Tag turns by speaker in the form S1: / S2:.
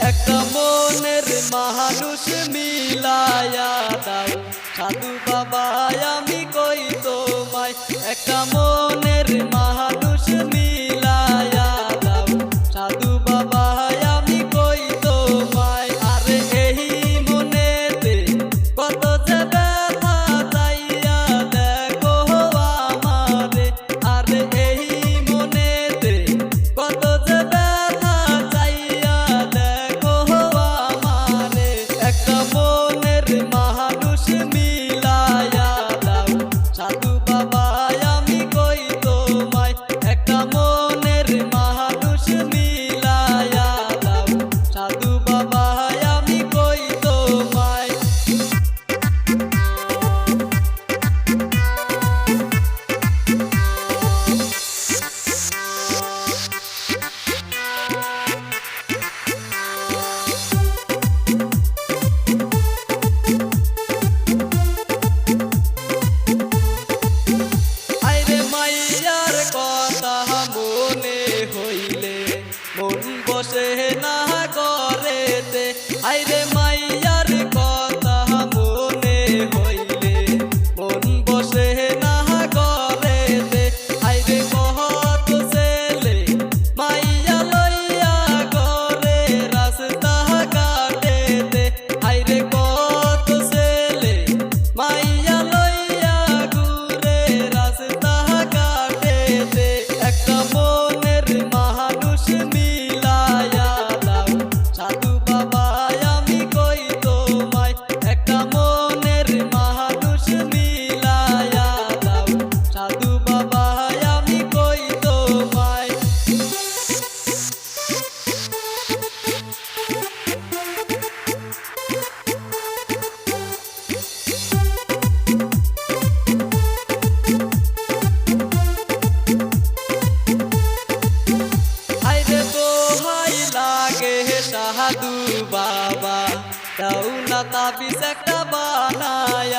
S1: একটা মনের মানুষ মিলায়া দাও সাধু বাবা আমি কই তোমায়। একটা মনের মানুষ মিলায়া দাও সাধু বাবা আমি কই তোমায়। আরে এই মনেতে কত যে ব্যথা যাইয়া দেখো আমারে। আরে এই মনেতে কত যে ব্যথা যাইয়া দেখো আমারে। একটা মনের মানুষ মিলায়া দাও সাধু বাবা আমি কই তোমায়। একটা মনের মানুষ মিলায়া দাও সাধু বাবা আমি কই তোমায়। আইরে মাইয়ার কথা মনে হইলে মন বসে না ঘরেতে। আইরে মাইয়ার কথা মনে হইলে মন বসে না ঘরেতে। আইরে কত ছেলে মাইয়া লইয়া ঘরে রাস্তা কাটেতে। আইরে কত ছেলে মাইয়া লইয়া ঘুরে রাস্তা কাটেতে। একটা মনের মানুষ মিলায়া দাও সাধু বাবা আমি কই তোমায়। একটা মনের মানুষ মিলায়া দাও সাধু বাবা আমি কই তোমায়। আইরে দোহাই লাগে সাধু বাবা দাও না তাবিজ একটা বানায়া।